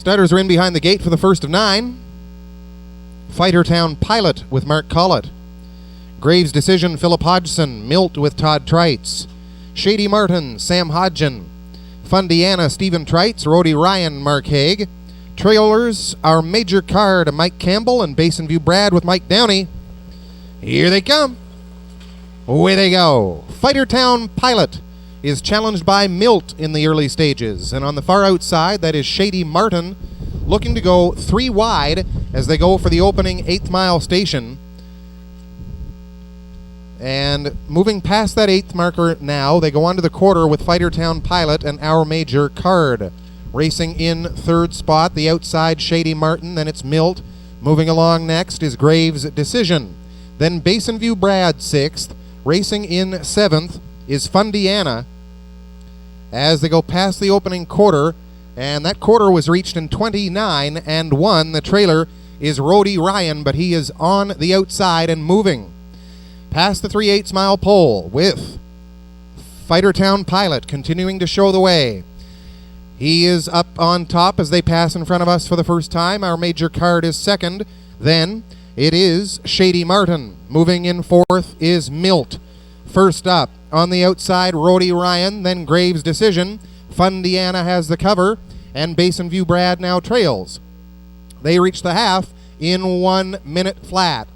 Starters are in behind the gate for the first of 9. Fightertown Pilot with Mark Collett. Graves Decision, Philip Hodgson. Milt with Todd Trites. Shady Martin, Sam Hodgin. Fundiana, Stephen Trites. Rody Ryan, Mark Haig. Trailers are Major Card, Mike Campbell, and Basin View Brad with Mike Downey. Here they come. Away they go. Fightertown Pilot is challenged by Milt in the early stages. And on the far outside, that is Shady Martin, looking to go 3 wide as they go for the opening 8th mile station. And moving past that 8th marker now, they go on to the quarter with Fightertown Pilot and Our Major Card. Racing in 3rd spot, the outside Shady Martin, then it's Milt. Moving along next is Graves Decision. Then Basin View Brad 6th. Racing in 7th is Fundiana as they go past the opening quarter, and that quarter was reached in 29 and 1. The trailer is Rody Ryan, but he is on the outside and moving. Past the 3/8 mile pole with Fightertown Pilot continuing to show the way. He is up on top as they pass in front of us for the first time. Our Major Card is 2nd. Then it is Shady Martin. Moving in 4th is Milt. First up on the outside, Rody Ryan, then Graves Decision. Fundiana has the cover, and Basin View Brad now trails. They reach the half in 1 minute flat,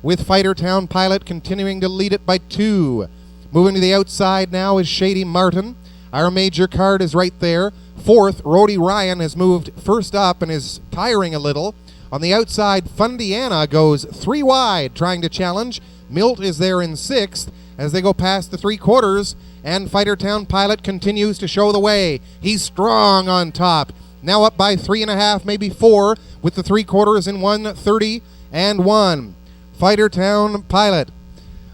with Fightertown Pilot continuing to lead it by 2. Moving to the outside now is Shady Martin. Our Major Card is right there. 4th, Rody Ryan has moved first up and is tiring a little. On the outside, Fundiana goes 3 wide, trying to challenge. Milt is there in 6th as they go past the 3/4, and Fightertown Pilot continues to show the way. He's strong on top. Now up by 3.5, maybe 4, with the 3/4 in 1:30 and 1. Fightertown Pilot.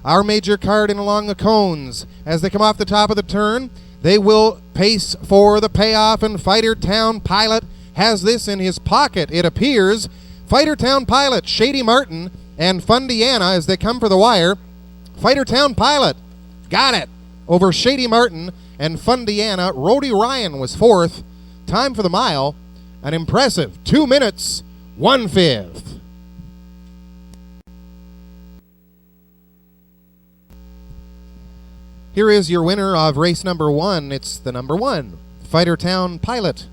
Our Major Card in along the cones. As they come off the top of the turn, they will pace for the payoff, and Fightertown Pilot has this in his pocket, it appears. Fightertown Pilot, Shady Martin, and Fundiana as they come for the wire. Fightertown Pilot got it over Shady Martin and Fundiana. Rody Ryan was 4th. Time for the mile, an impressive 2 minutes, 1/5. Here is your winner of race number 1. It's the number 1, Fightertown Pilot,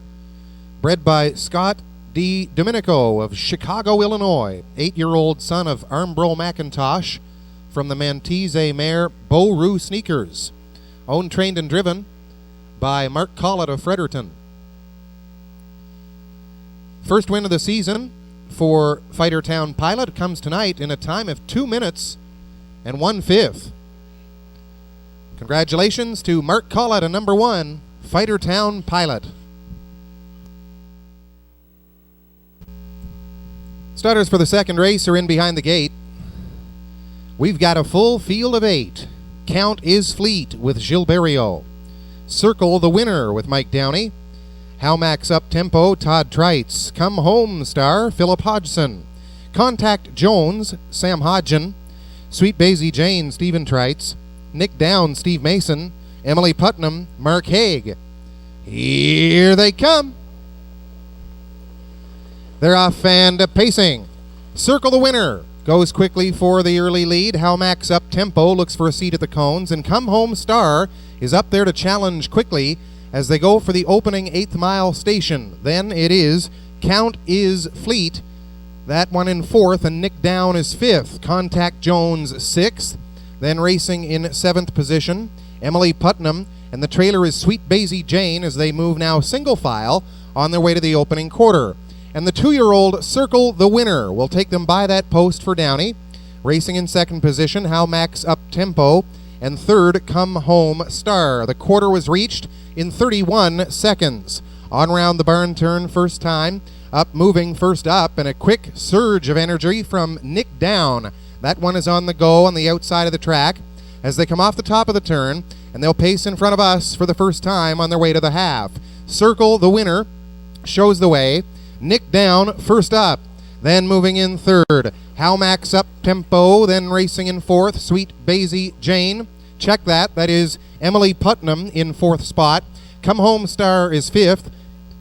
bred by Scott D. Domenico of Chicago, Illinois, 8-year-old son of Armbro McIntosh from the Mantise mare Beau Rue Sneakers. Owned, trained, and driven by Mark Collett of Fredericton. First win of the season for Fightertown Pilot comes tonight in a time of 2 minutes and 1/5. Congratulations to Mark Collett, a number 1, Fightertown Pilot. Starters for the second race are in behind the gate. We've got a full field of 8. Count is Fleet with Gilberto. Circle the Winner with Mike Downey. How Max Up Tempo, Todd Trites. Come Home Star, Philip Hodgson. Contact Jones, Sam Hodgin. Sweet Basie Jane, Stephen Trites. Nick Down, Steve Mason. Emily Putnam, Mark Haig. Here they come. They're off and pacing. Circle the Winner goes quickly for the early lead. How Max Up Tempo looks for a seat at the cones, and Come Home Star is up there to challenge quickly as they go for the opening 8th mile station. Then it is Count is Fleet, that one in 4th, and Nick Down is 5th. Contact Jones 6th. Then racing in 7th position, Emily Putnam, and the trailer is Sweet Basie Jane as they move now single file on their way to the opening quarter. And the 2-year-old Circle the Winner will take them by that post for Downey. Racing in 2nd position, How Max Up Tempo, and 3rd, Come Home Star. The quarter was reached in 31 seconds. On round the barn turn first time, up moving first up, and a quick surge of energy from Nick Down. That one is on the go on the outside of the track as they come off the top of the turn, and they'll pace in front of us for the first time on their way to the half. Circle the Winner shows the way. Nick Down first up, then moving in 3rd. How Max Up Tempo, then racing in 4th. Sweet Basie Jane, check that. That is Emily Putnam in 4th spot. Come Home Star is 5th.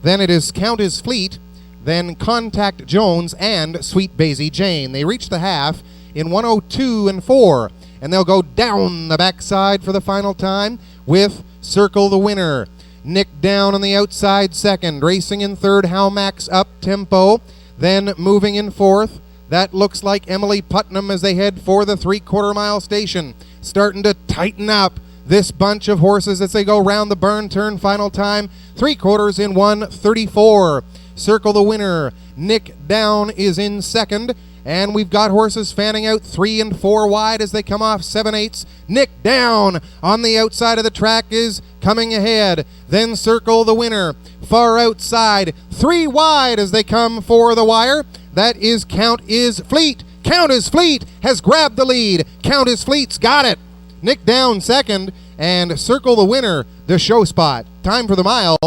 Then it is Count is Fleet, then Contact Jones and Sweet Basie Jane. They reach the half in 1:02 and 4, and they'll go down the backside for the final time with Circle the Winner. Nick Down on the outside second, racing in third, Howmax up tempo, then moving in fourth. That looks like Emily Putnam as they head for the 3/4 mile station. Starting to tighten up this bunch of horses as they go round the burn turn. Final time, 3/4 in 1:34. Circle the Winner. Nick Down is in second. And we've got horses fanning out 3 and 4 wide as they come off 7/8. Nick Down on the outside of the track is coming ahead. Then Circle the Winner. Far outside, 3 wide as they come for the wire. That is Count is Fleet. Count is Fleet has grabbed the lead. Count is Fleet's got it. Nick Down second, and Circle the Winner, the show spot. Time for the mile,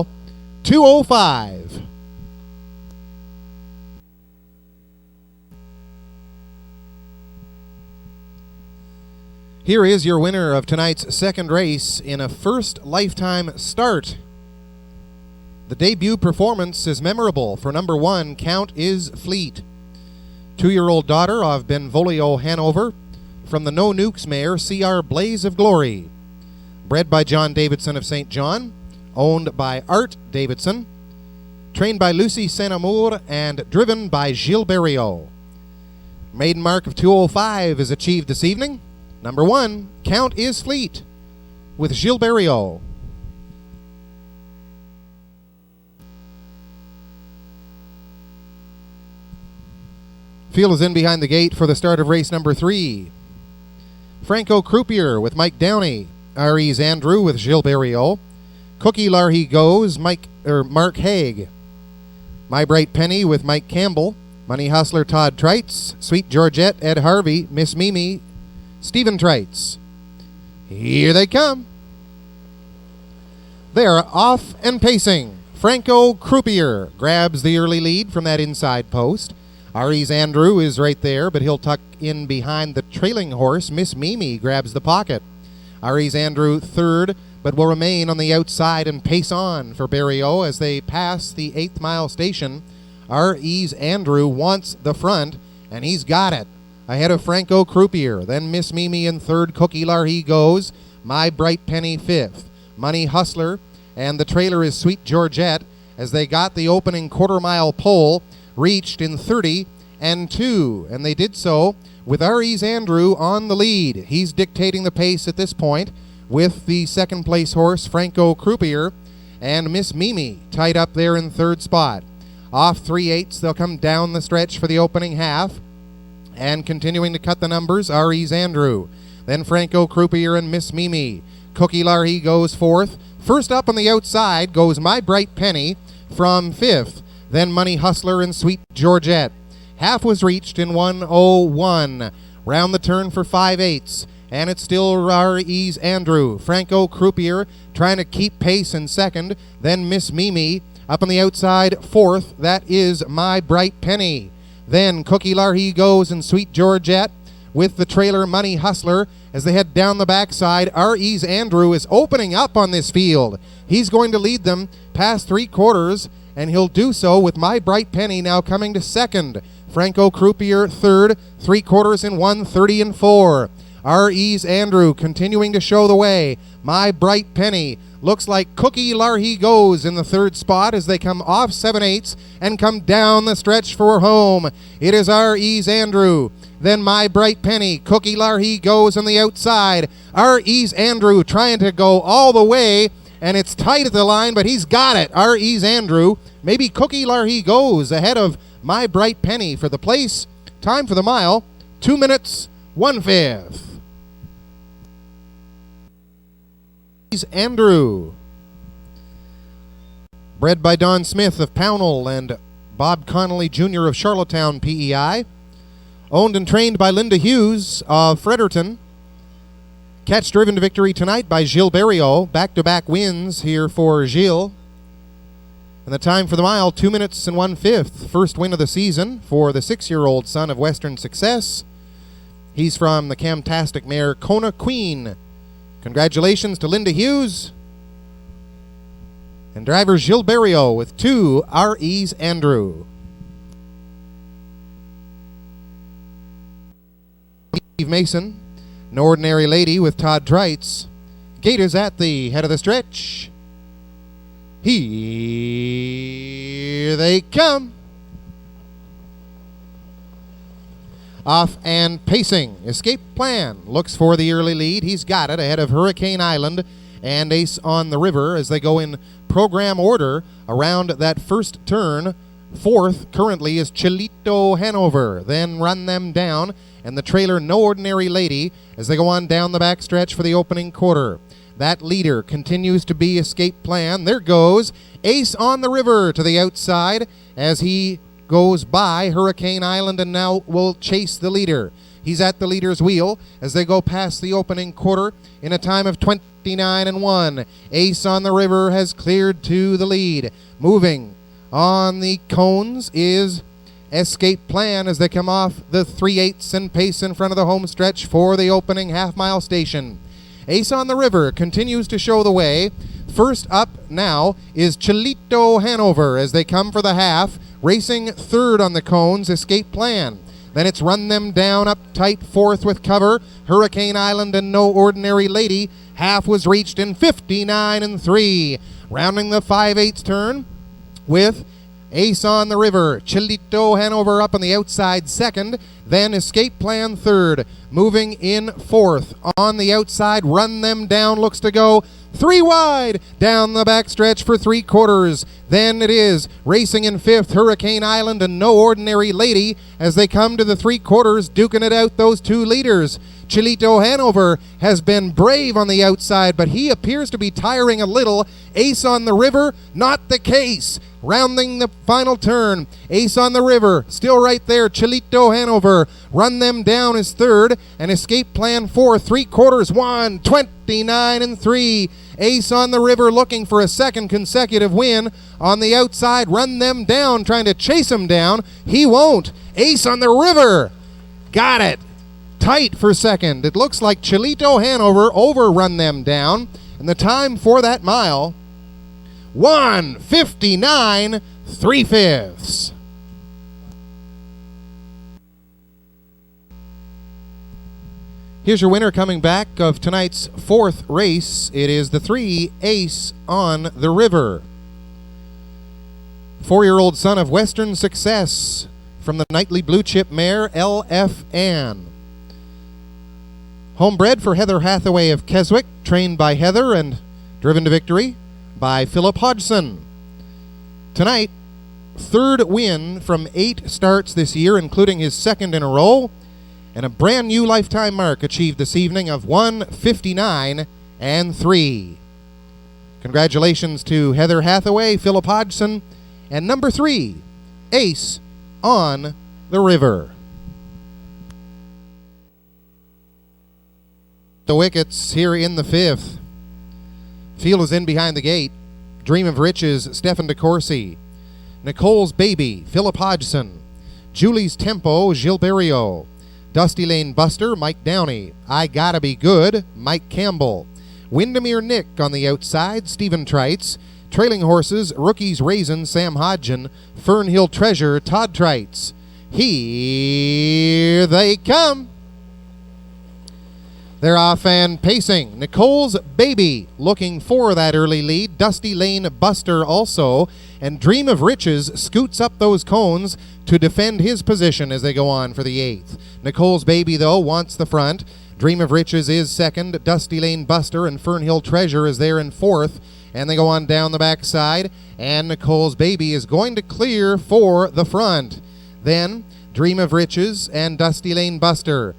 2:05. Here is your winner of tonight's second race in a first lifetime start. The debut performance is memorable for number 1, Count is Fleet. 2-year-old daughter of Benvolio Hanover from the No Nukes mare CR Blaze of Glory. Bred by John Davidson of St. John, owned by Art Davidson, trained by Lucy Saint-Amour, and driven by Gilles Berriot. Maiden mark of 2:05 is achieved this evening. Number 1, Count is Fleet, with Gilles Berriot. Field is in behind the gate for the start of race number 3. Franco Croupier with Mike Downey. R.E.'s Andrew with Gilles Berriot. Cookie Larry Goes, Mark Haig. My Bright Penny with Mike Campbell. Money Hustler Todd Trites. Sweet Georgette Ed Harvey. Miss Mimi Stephen Trites. Here they come. They are off and pacing. Franco Croupier grabs the early lead from that inside post. R.E.'s Andrew is right there, but he'll tuck in behind the trailing horse. Miss Mimi grabs the pocket. R.E.'s Andrew third, but will remain on the outside and pace on for Berriot as they pass the 8th mile station. R.E.'s Andrew wants the front, and he's got it. Ahead of Franco Croupier, then Miss Mimi in third, Cookie Larry Goes, My Bright Penny fifth, Money Hustler, and the trailer is Sweet Georgette as they got the opening quarter-mile pole reached in 30 and 2, and they did so with R.E.'s Andrew on the lead. He's dictating the pace at this point with the second place horse, Franco Croupier, and Miss Mimi tied up there in third spot. Off 3/8, they'll come down the stretch for the opening half. And continuing to cut the numbers, R.E.'s Andrew. Then Franco Croupier and Miss Mimi. Cookie Larry goes fourth. First up on the outside goes My Bright Penny from fifth. Then Money Hustler and Sweet Georgette. Half was reached in 1:01. Round the turn for 5/8. And it's still R.E.'s Andrew. Franco Croupier trying to keep pace in second. Then Miss Mimi up on the outside fourth. That is My Bright Penny. Then Cookie Larry Goes and Sweet Georgette with the trailer Money Hustler as they head down the backside. R.E.'s Andrew is opening up on this field. He's going to lead them past 3/4, and he'll do so with My Bright Penny now coming to second. Franco Croupier third, 3/4 in 1:30 and 4. R.E.'s Andrew continuing to show the way. My Bright Penny looks like Cookie Larry Goes in the third spot as they come off 7/8 and come down the stretch for home. It is R.E.'s Andrew. Then My Bright Penny. Cookie Larry Goes on the outside. R.E.'s Andrew trying to go all the way, and it's tight at the line, but he's got it. R.E.'s Andrew. Maybe Cookie Larry Goes ahead of My Bright Penny for the place. Time for the mile, 2 minutes, 1/5. Andrew. Bred by Don Smith of Pownell and Bob Connolly Jr. of Charlottetown, PEI. Owned and trained by Linda Hughes of Fredericton. Catch driven to victory tonight by Gilles Berriot. Back-to-back wins here for Gilles. And the time for the mile, 2 minutes and 1/5. First win of the season for the 6-year-old son of Western Success. He's from the Camtastic mare Kona Queen. Congratulations to Linda Hughes and driver Gilles Berriot with 2 R.E.'s Andrew. Steve Mason. No Ordinary Lady with Todd Trites. Gators at the head of the stretch. Here they come. Off and pacing. Escape Plan looks for the early lead. He's got it ahead of Hurricane Island and Ace on the River as they go in program order around that first turn. Fourth currently is Chilito Hanover. Then Run Them Down and the trailer No Ordinary Lady as they go on down the back stretch for the opening quarter. That leader continues to be Escape Plan. There goes Ace on the River to the outside as he goes by Hurricane Island and now will chase the leader. He's at the leader's wheel as they go past the opening quarter in a time of 29-1. Ace on the River has cleared to the lead. Moving on the cones is Escape Plan as they come off the 3/8 and pace in front of the home stretch for the opening half-mile station. Ace on the River continues to show the way. First up now is Chilito Hanover as they come for the half. Racing third on the cones, Escape Plan. Then it's Run Them Down up tight fourth with cover. Hurricane Island and No Ordinary Lady. Half was reached in 59-3. Rounding the 5/8 turn with Ace on the River. Chilito Hanover up on the outside second. Then Escape Plan third. Moving in fourth. On the outside, Run Them Down looks to go 3 wide down the backstretch for 3/4. Then it is racing in fifth, Hurricane Island and No Ordinary Lady as they come to the 3/4, duking it out, those two leaders. Chilito Hanover has been brave on the outside, but he appears to be tiring a little. Ace on the River, not the case. Rounding the final turn, Ace on the River, still right there. Chilito Hanover, Run Them Down is third, and Escape Plan fourth. 3/4 won, 29-3. Ace on the River looking for a second consecutive win. On the outside, Run Them Down, trying to chase him down. He won't. Ace on the River, got it. Tight for second. It looks like Chilito Hanover over Run Them Down, and the time for that mile, 1:59 3/5. Here's your winner coming back of tonight's fourth race. It is the 3 Ace on the River. 4-year-old son of Western Success from the Nightly Blue Chip mare LF Ann. Homebred for Heather Hathaway of Keswick, trained by Heather and driven to victory by Philip Hodgson. Tonight, third win from 8 starts this year, including his second in a row, and a brand new lifetime mark achieved this evening of 1:59-3. Congratulations to Heather Hathaway, Philip Hodgson, and number 3, Ace on the River. The wickets here in the 5th. Field is in behind the gate. Dream of Riches, Stefan DeCourcy. Nicole's Baby, Philip Hodgson. Julie's Tempo, Gilles Berriot. Dusty Lane Buster, Mike Downey. I Gotta Be Good, Mike Campbell. Windermere Nick on the outside, Stephen Trites. Trailing Horses, Rookies Raisin, Sam Hodgen. Fernhill Treasure, Todd Trites. Here they come. They're off and pacing. Nicole's Baby looking for that early lead. Dusty Lane Buster also. And Dream of Riches scoots up those cones to defend his position as they go on for the 8th. Nicole's Baby, though, wants the front. Dream of Riches is second. Dusty Lane Buster and Fernhill Treasure is there in 4th. And they go on down the backside. And Nicole's Baby is going to clear for the front. Then Dream of Riches and Dusty Lane Buster.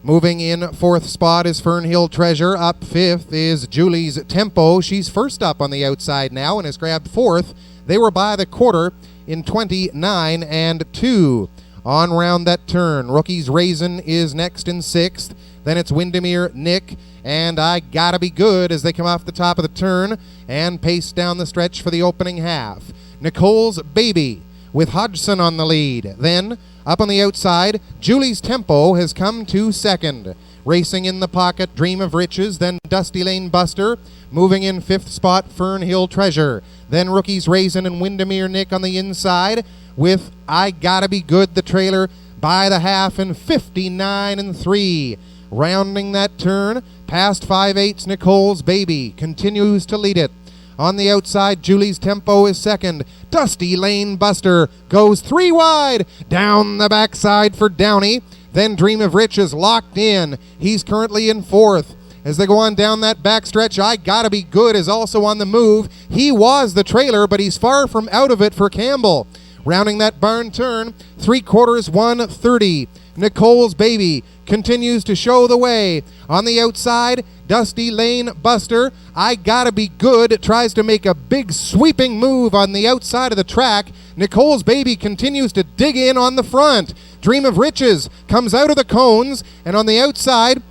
Moving in 4th spot is Fernhill Treasure. Up 5th is Julie's Tempo. She's first up on the outside now and has grabbed 4th. They were by the quarter in 29-2. On round that turn, Rookie's Raisin is next in 6th. Then it's Windermere Nick and I Gotta Be Good as they come off the top of the turn and pace down the stretch for the opening half. Nicole's Baby with Hodgson on the lead. Then up on the outside, Julie's Tempo has come to second. Racing in the pocket, Dream of Riches, then Dusty Lane Buster. Moving in 5th spot, Fernhill Treasure. Then Rookies Raisin and Windermere Nick on the inside with I Gotta Be Good, the trailer, by the half in 59-3. Rounding that turn, past 5/8, Nicole's Baby continues to lead it. On the outside, Julie's Tempo is second. Dusty Lane Buster goes 3 wide. Down the backside for Downey. Then Dream of Rich is locked in. He's currently in fourth. As they go on down that backstretch, I Gotta Be Good is also on the move. He was the trailer, but he's far from out of it for Campbell. Rounding that barn turn, 3/4, 1:30. Nicole's Baby continues to show the way. On the outside, Dusty Lane Buster, I Gotta Be Good, tries to make a big sweeping move on the outside of the track. Nicole's Baby continues to dig in on the front. Dream of Riches comes out of the cones, and on the outside,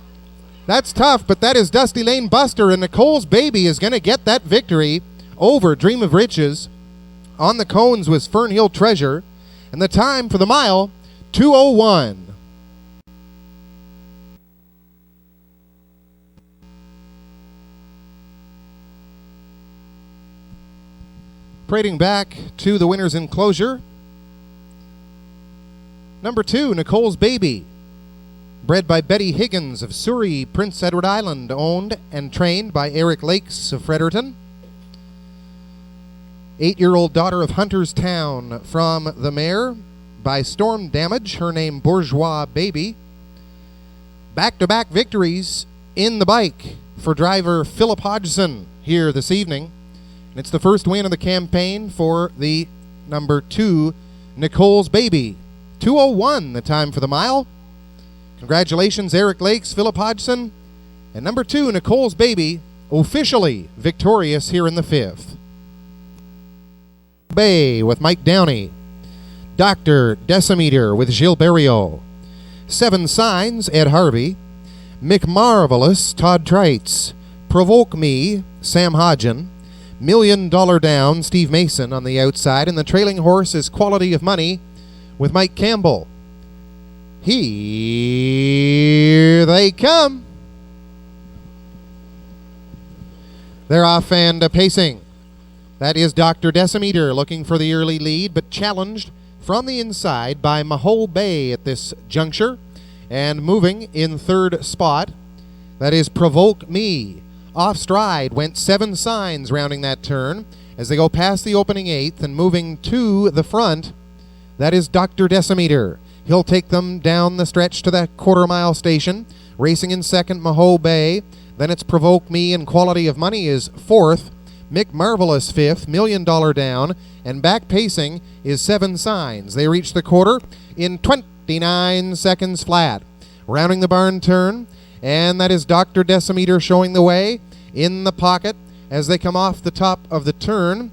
that's tough, but that is Dusty Lane Buster, and Nicole's Baby is going to get that victory over Dream of Riches. On the cones was Fernhill Treasure, and the time for the mile, 2:01. Parading back to the winner's enclosure. Number 2, Nicole's Baby. Bred by Betty Higgins of Surrey, Prince Edward Island, owned and trained by Eric Lakes of Fredericton. 8-year-old daughter of Hunterstown from the mare by Storm Damage, her name Bourgeois Baby. Back-to-back victories in the bike for driver Philip Hodgson here this evening. And it's the first win of the campaign for the number 2, Nicole's Baby. 2:01 the time for the mile. Congratulations, Eric Lakes, Philip Hodgson, and number 2, Nicole's Baby, officially victorious here in the 5th. Bay with Mike Downey. Dr. Decimeter with Gilles Berriot. 7 Signs, Ed Harvey. McMarvelous, Todd Treitz. Provoke Me, Sam Hodgen. $1 Million Down, Steve Mason on the outside, and the trailing horse is Quality of Money with Mike Campbell. Here they come. They're off and pacing. That is Dr. Decimeter looking for the early lead, but challenged from the inside by Maho Bay at this juncture. And moving in 3rd spot, that is Provoke Me. Off stride went 7 Signs rounding that turn as they go past the opening 8th, and moving to the front, that is Dr. Decimeter. He'll take them down the stretch to that quarter-mile station. Racing in 2nd, Maho Bay. Then it's Provoke Me, and Quality of Money is 4th. McMarvelous 5th, $1 Million Down, and back pacing is 7 Signs. They reach the quarter in 29 seconds flat. Rounding the barn turn, and that is Dr. Decimeter showing the way in the pocket as they come off the top of the turn.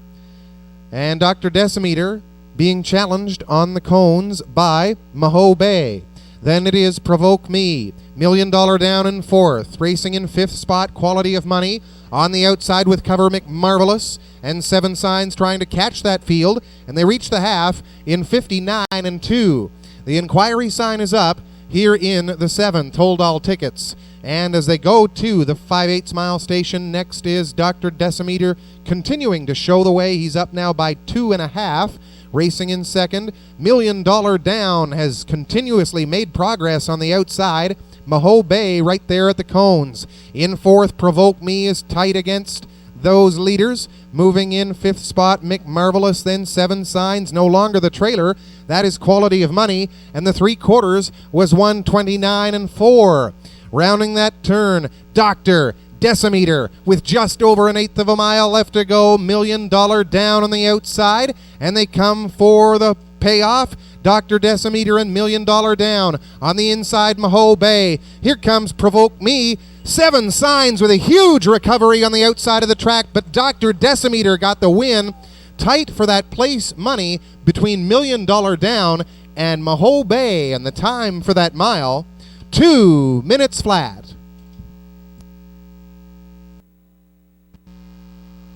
And Dr. Decimeter being challenged on the cones by Maho Bay. Then it is Provoke Me. $1 Million Down in 4th. Racing in 5th spot, Quality of Money. On the outside with cover McMarvelous. And 7 Signs trying to catch that field. And they reach the half in 59-2. The inquiry sign is up here in the 7th. Hold all tickets. And as they go to the 5/8 mile station, next is Dr. Decimeter continuing to show the way. He's up now by 2.5. Racing in 2nd, $1 Million Down has continuously made progress on the outside. Maho Bay right there at the cones. In 4th, Provoke Me is tight against those leaders. Moving in 5th spot, McMarvelous, then 7 Signs, no longer the trailer. That is Quality of Money, and the 3/4 was 129-4. Rounding that turn, Dr. Decimeter with just over 1/8 of a mile left to go. $1 Million Down on the outside, and they come for the payoff. Dr. Decimeter and $1 Million Down on the inside. Maho Bay. Here comes Provoke Me. 7 Signs with a huge recovery on the outside of the track, but Dr. Decimeter got the win. Tight for that place money between $1 Million Down and Maho Bay, and the time for that mile, 2 minutes flat.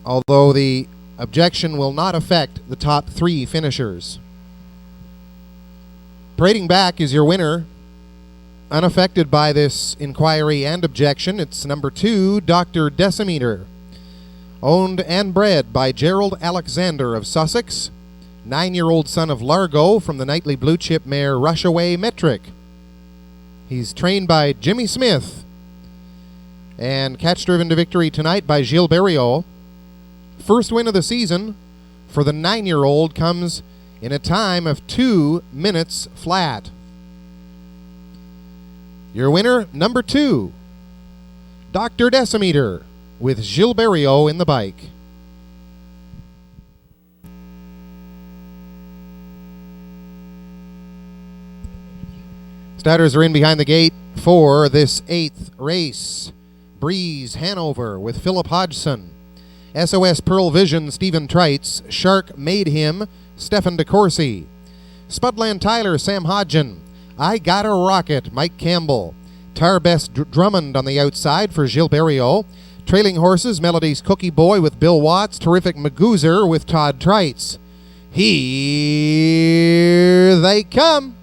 Although the objection will not affect the top 3 finishers. Parading back is your winner, unaffected by this inquiry and objection. It's number 2, Dr. Decimeter. Owned and bred by Gerald Alexander of Sussex. 9-year-old son of Largo from the nightly blue chip mare Rushaway Metric. He's trained by Jimmy Smith. And catch driven to victory tonight by Gilles Berriot. First win of the season for the 9-year-old comes in a time of 2 minutes flat. Your winner, number 2, Dr. Decimeter, with Gilles Berriot in the bike. Starters are in behind the gate for this 8th race. Breeze Hanover with Philip Hodgson. SOS Pearl Vision, Stephen Treitz. Shark Made Him, Stefan DeCourcy. Spudland Tyler, Sam Hodgen. I Got a Rocket, Mike Campbell. Tarbest Drummond on the outside for Gilles Berriot. Trailing horses, Melody's Cookie Boy with Bill Watts. Terrific Magoozer with Todd Treitz. Here they come.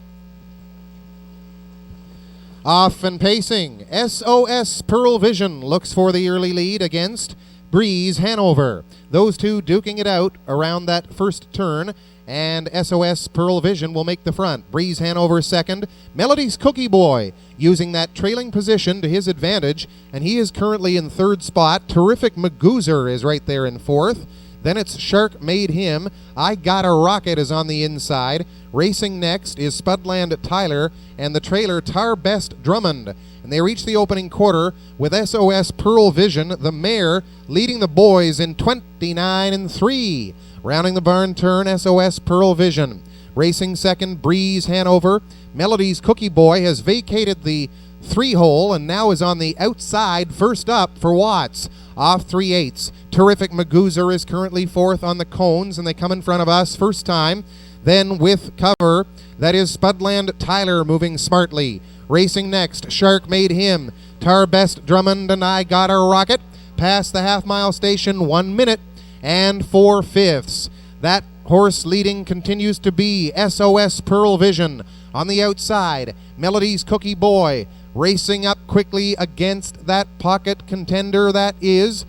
Off and pacing, SOS Pearl Vision looks for the early lead against Breeze Hanover. Those two duking it out around that first turn, and SOS Pearl Vision will make the front. Breeze Hanover second. Melody's Cookie Boy using that trailing position to his advantage, and he is currently in 3rd spot. Terrific Magoozer is right there in 4th. Then it's Shark Made Him. I Got a Rocket is on the inside. Racing next is Spudland Tyler and the trailer Tarbest Drummond. And they reach the opening quarter with SOS Pearl Vision, the mare, leading the boys in 29-3. Rounding the barn turn, SOS Pearl Vision. Racing second, Breeze Hanover. Melody's Cookie Boy has vacated the 3-hole and now is on the outside, first up for Watts. Off 3/8. Terrific Magoozer is currently 4th on the cones, and they come in front of us first time. Then with cover, that is Spudland Tyler moving smartly. Racing next, Shark Made Him. Tarbest Drummond and I Got a Rocket. Past the half-mile station, 1 minute and 4/5. That horse leading continues to be SOS Pearl Vision. On the outside, Melody's Cookie Boy. Racing up quickly against that pocket contender that is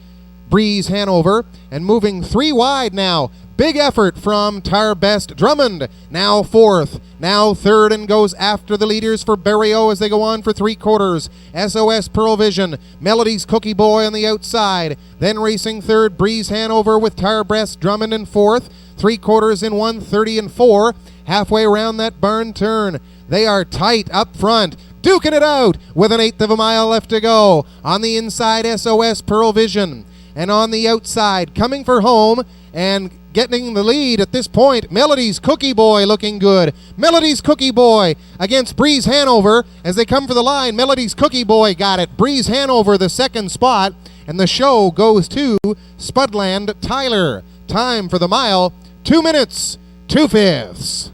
Breeze Hanover, and moving 3 wide now. Big effort from Tarbest Drummond. Now 4th, now 3rd, and goes after the leaders for Berriot as they go on for 3/4. SOS Pearl Vision, Melody's Cookie Boy on the outside. Then racing 3rd, Breeze Hanover with Tarbest Drummond in 4th. 3/4 in 1:30-4. Halfway around that barn turn. They are tight up front, duking it out with 1/8 of a mile left to go. On the inside, SOS Pearl Vision. And on the outside, coming for home and getting the lead at this point, Melody's Cookie Boy looking good. Melody's Cookie Boy against Breeze Hanover as they come for the line. Melody's Cookie Boy got it. Breeze Hanover the 2nd spot, and the show goes to Spudland Tyler. Time for the mile, 2 minutes, 2/5.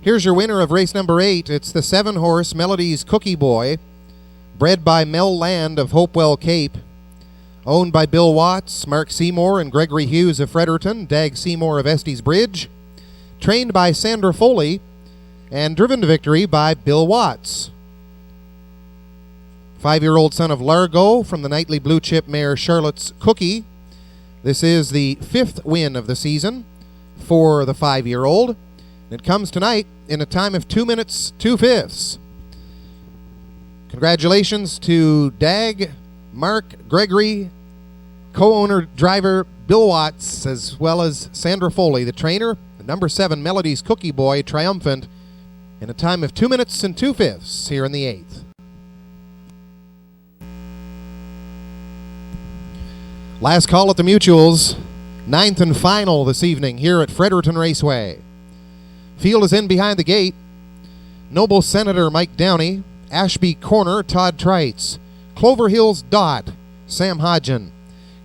Here's your winner of race number 8. It's the 7-horse Melody's Cookie Boy, bred by Mel Land of Hopewell Cape, owned by Bill Watts, Mark Seymour, and Gregory Hughes of Fredericton, Dag Seymour of Estes Bridge, trained by Sandra Foley, and driven to victory by Bill Watts. 5-year-old son of Largo from the nightly blue chip mare Charlotte's Cookie. This is the 5th win of the season for the 5-year-old. It comes tonight in a time of 2 minutes, 2/5. Congratulations to Dag, Mark, Gregory, co-owner, driver Bill Watts, as well as Sandra Foley, the trainer. The number 7 Melody's Cookie Boy, triumphant in a time of 2 minutes and 2/5 here in the 8th. Last call at the Mutuals, 9th and final this evening here at Fredericton Raceway. Field is in behind the gate. Noble Senator Mike Downey, Ashby Corner Todd Treitz, Clover Hills Dot Sam Hodgen,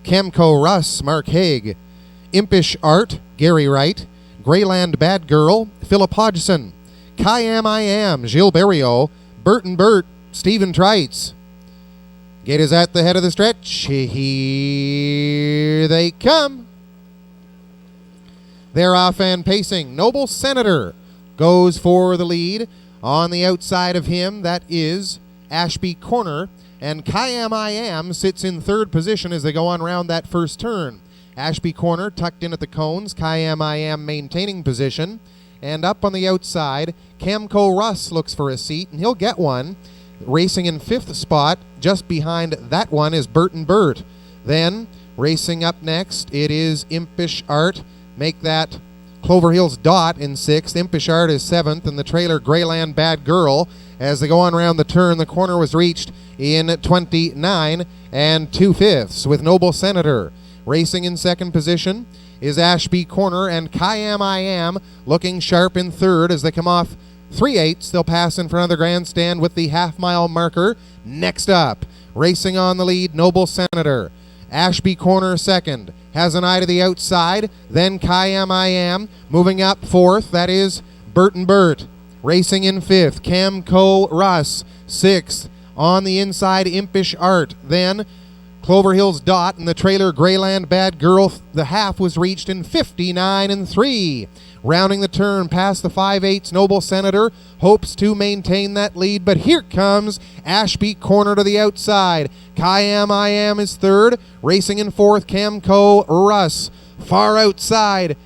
Chemco Russ Mark Haig, Impish Art Gary Wright, Greyland Bad Girl Philip Hodgson, Kayam I Am Gilles Berriot, Burton Burt Stephen Treitz. Gate is at the head of the stretch. Here they come. They're off and pacing. Noble Senator goes for the lead. On the outside of him, that is Ashby Corner. And Kayam I Am sits in third position as they go on round that first turn. Ashby Corner tucked in at the cones. Kayam I Am maintaining position. And up on the outside, Camco Russ looks for a seat, and he'll get one. Racing in fifth spot, just behind that one, is Burton Burt. Then, racing up next, it is Impish Art. Make that Clover Hills Dot in sixth. Impish Art is seventh, and the trailer Greyland Bad Girl. As they go on around the turn, the corner was reached in 29 and 2/5 with Noble Senator. Racing in second position is Ashby Corner, and Kayam I Am looking sharp in third as they come off 3/8. They'll pass in front of the grandstand with the half-mile marker. Next up, racing on the lead, Noble Senator. Ashby Corner second, has an eye to the outside. Then Kayam I Am moving up fourth. That is Burton Burt. Racing in fifth, Camco Russ. Sixth, on the inside, Impish Art. Then Clover Hills Dot and the trailer Greyland Bad Girl. The half was reached in 59 and 3. Rounding the turn past the 5/8, Noble Senator hopes to maintain that lead, but here comes Ashby Corner to the outside. Kayam I Am is third. Racing in fourth, Camco Russ. Far outside,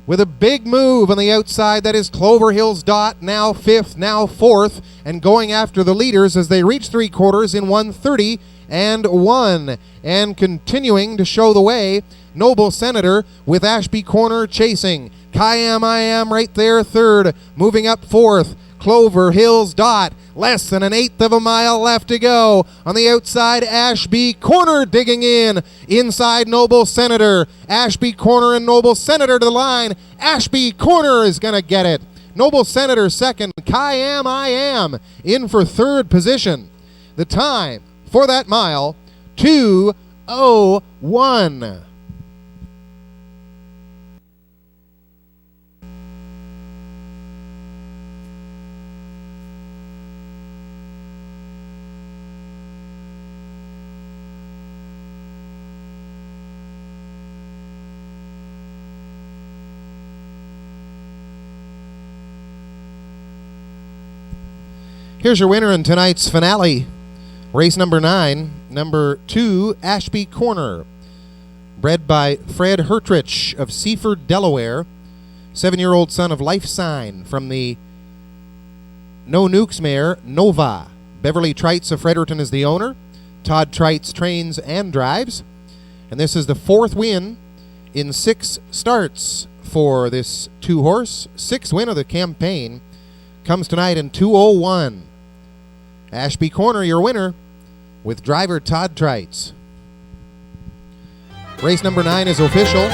with a big move on the outside, that is Clover Hills Dot, now fifth, now fourth, and going after the leaders as they reach three quarters in 1:30 and 1. And continuing to show the way, Noble Senator with Ashby Corner chasing. Kayam I Am right there third, moving up fourth. Clover Hills Dot, less than an eighth of a mile left to go. On the outside, Ashby Corner digging in. Inside, Noble Senator. Ashby Corner and Noble Senator to the line. Ashby Corner is going to get it. Noble Senator second. Kayam I Am in for third position. The time for that mile, 2:01. Here's your winner in tonight's finale. Race number 9, number 2, Ashby Corner. Bred by Fred Hertrich of Seaford, Delaware. 7-year-old son of Life Sign from the No Nukes mare, Nova. Beverly Trites of Fredericton is the owner. Todd Trites trains and drives. And this is the fourth win in 6 starts for this 2-horse. 6th win of the campaign. Comes tonight in 2:01. Ashby Corner, your winner, with driver Todd Trites. Race number 9 is official.